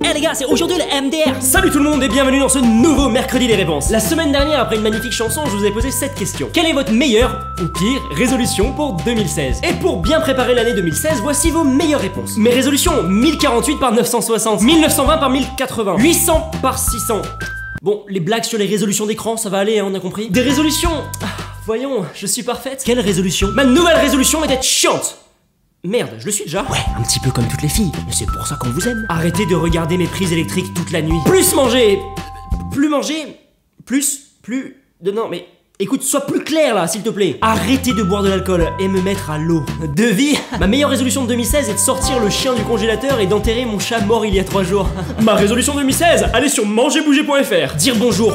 Eh les gars, c'est aujourd'hui le MDR. Salut tout le monde et bienvenue dans ce nouveau mercredi des réponses. La semaine dernière, après une magnifique chanson, je vous ai posé cette question. Quelle est votre meilleure ou pire résolution pour 2016? Et pour bien préparer l'année 2016, voici vos meilleures réponses. Mes résolutions: 1048 par 960, 1920 par 1080, 800 par 600. Bon, les blagues sur les résolutions d'écran, ça va aller, hein, on a compris. Des résolutions... voyons, je suis parfaite. Quelle résolution? Ma nouvelle résolution est d'être chiante. Merde, je le suis déjà. Ouais, un petit peu comme toutes les filles, mais c'est pour ça qu'on vous aime. Arrêtez de regarder mes prises électriques toute la nuit. Plus manger. Plus manger. Plus. Non mais... Écoute, sois plus clair là, s'il te plaît. Arrêtez de boire de l'alcool et me mettre à l'eau. Devis. Ma meilleure résolution de 2016 est de sortir le chien du congélateur et d'enterrer mon chat mort il y a 3 jours. Ma résolution 2016, allez sur mangerbouger.fr. Dire bonjour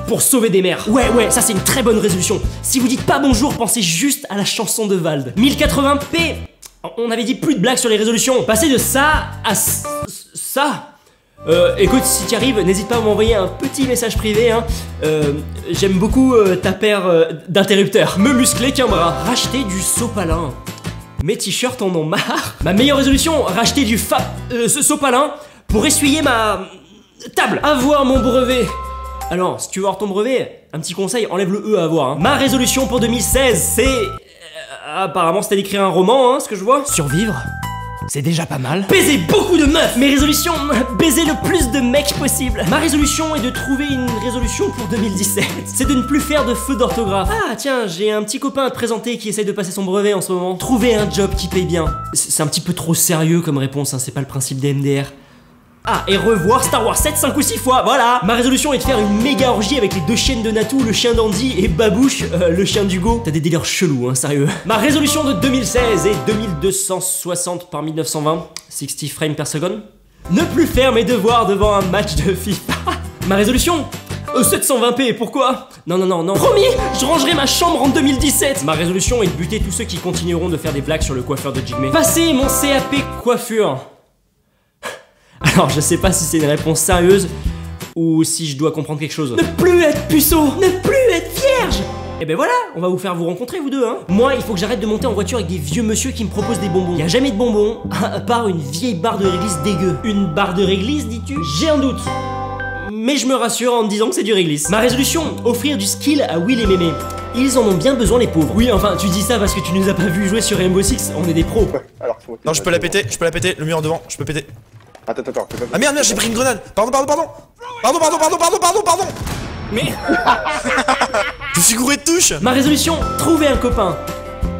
pour sauver des mères. Ouais, ça c'est une très bonne résolution. Si vous dites pas bonjour, pensez juste à la chanson de Vald. 1080p. On avait dit plus de blagues sur les résolutions. Passer de ça à ça. Écoute, si tu arrives, n'hésite pas à m'envoyer un petit message privé, hein. J'aime beaucoup ta paire d'interrupteurs. Me muscler qu'un bras. Racheter du sopalin. Mes t-shirts en ont marre. Ma meilleure résolution, racheter du sopalin pour essuyer ma table. Avoir mon brevet. Alors, si tu veux avoir ton brevet, un petit conseil, enlève le E à avoir, hein. Ma résolution pour 2016, c'est... apparemment, c'était d'écrire un roman, hein, ce que je vois. Survivre. C'est déjà pas mal. Baiser beaucoup de meufs. Mes résolutions, baiser le plus de mecs possible. Ma résolution est de trouver une résolution pour 2017. C'est de ne plus faire de fautes d'orthographe. Ah tiens, j'ai un petit copain à te présenter qui essaye de passer son brevet en ce moment. Trouver un job qui paye bien. C'est un petit peu trop sérieux comme réponse, hein, c'est pas le principe des MDR. Ah, et revoir Star Wars 7 5 ou 6 fois, voilà. Ma résolution est de faire une méga orgie avec les 2 chiennes de Natou, le chien d'Andy et Babouche, le chien d'Hugo. T'as des délires chelous, hein, sérieux. Ma résolution de 2016 est 2260 par 1920, 60 frames per second. Ne plus faire mes devoirs devant un match de FIFA. Ma résolution 720p, pourquoi? Non. Promis, je rangerai ma chambre en 2017. Ma résolution est de buter tous ceux qui continueront de faire des blagues sur le coiffeur de Jigme. Passer mon CAP coiffure. Alors je sais pas si c'est une réponse sérieuse ou si je dois comprendre quelque chose. Ne plus être puceau, ne plus être vierge. Et ben voilà, on va vous faire vous rencontrer vous deux, hein. Moi, il faut que j'arrête de monter en voiture avec des vieux monsieur qui me proposent des bonbons. Y a jamais de bonbons, à part une vieille barre de réglisse dégueu. Une barre de réglisse, dis-tu? J'ai un doute. Mais je me rassure en me disant que c'est du réglisse. Ma résolution, offrir du skill à Will et Mémé. Ils en ont bien besoin les pauvres. Oui, enfin, tu dis ça parce que tu nous as pas vu jouer sur Rainbow Six, on est des pros. Alors, non, je peux la péter, le mur devant, je peux péter. Attends. Ah merde, j'ai pris une grenade. Pardon. Mais... Je suis gouré de touches. Ma résolution, trouver un copain.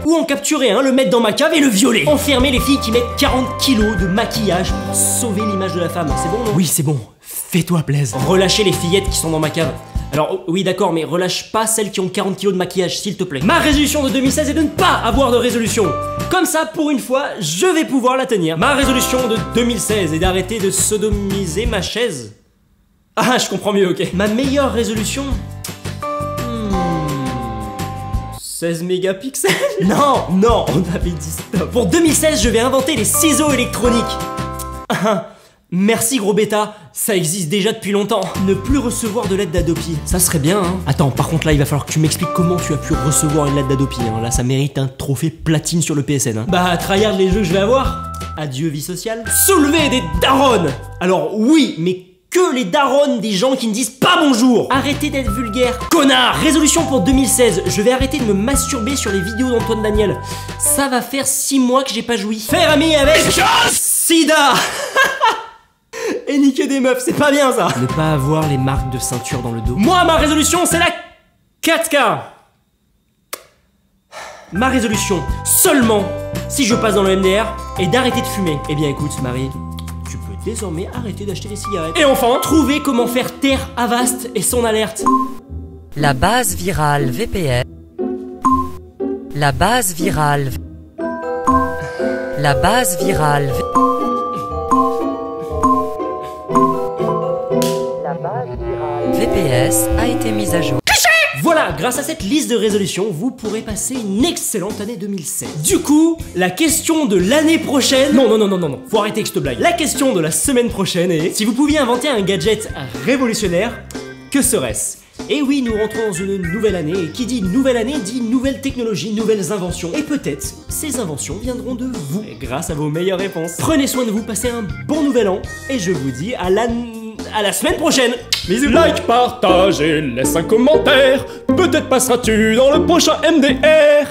Ou en capturer un, le mettre dans ma cave et le violer. Enfermer les filles qui mettent 40 kilos de maquillage pour sauver l'image de la femme. C'est bon, non? Oui, c'est bon. Fais-toi plaisir. Relâcher les fillettes qui sont dans ma cave. Alors, oui, d'accord, mais relâche pas celles qui ont 40 kilos de maquillage, s'il te plaît. Ma résolution de 2016 est de ne pas avoir de résolution. Comme ça, pour une fois, je vais pouvoir la tenir. Ma résolution de 2016 est d'arrêter de sodomiser ma chaise. Ah, je comprends mieux, ok. Ma meilleure résolution... 16 mégapixels. Non, on avait dit stop. Pour 2016, je vais inventer les ciseaux électroniques. Merci gros bêta, ça existe déjà depuis longtemps. Ne plus recevoir de l'aide d'Adopi, ça serait bien, hein. Attends, par contre là il va falloir que tu m'expliques comment tu as pu recevoir une lettre d'Adopi, hein. Là ça mérite un trophée platine sur le PSN, hein. Bah tryhard les jeux que je vais avoir. Adieu vie sociale. Soulever des darons. Alors oui, mais que les darons des gens qui ne disent pas bonjour. Arrêtez d'être vulgaire. Connard. Résolution pour 2016, je vais arrêter de me masturber sur les vidéos d'Antoine Daniel. Ça va faire 6 mois que j'ai pas joui. Faire ami avec Sida. Et niquer des meufs, c'est pas bien ça. Ne pas avoir les marques de ceinture dans le dos. Moi, ma résolution, c'est la 4K. Ma résolution, seulement si je passe dans le MDR, est d'arrêter de fumer. Eh bien écoute, Marie, tu peux désormais arrêter d'acheter des cigarettes. Et enfin, trouver comment faire taire Avast et son alerte. La base virale VPN. La base virale. La base virale. VPS a été mise à jour. Voilà, grâce à cette liste de résolutions, vous pourrez passer une excellente année 2016. Du coup, la question de l'année prochaine... Non, faut arrêter avec cette blague. La question de la semaine prochaine est... Si vous pouviez inventer un gadget révolutionnaire, que serait-ce? Et oui, nous rentrons dans une nouvelle année, et qui dit nouvelle année dit nouvelles technologies, nouvelles inventions. Et peut-être, ces inventions viendront de vous, grâce à vos meilleures réponses. Prenez soin de vous, passez un bon nouvel an, et je vous dis à la semaine prochaine. Bisous. Like, partage et laisse un commentaire. Peut-être passeras-tu dans le prochain MDR.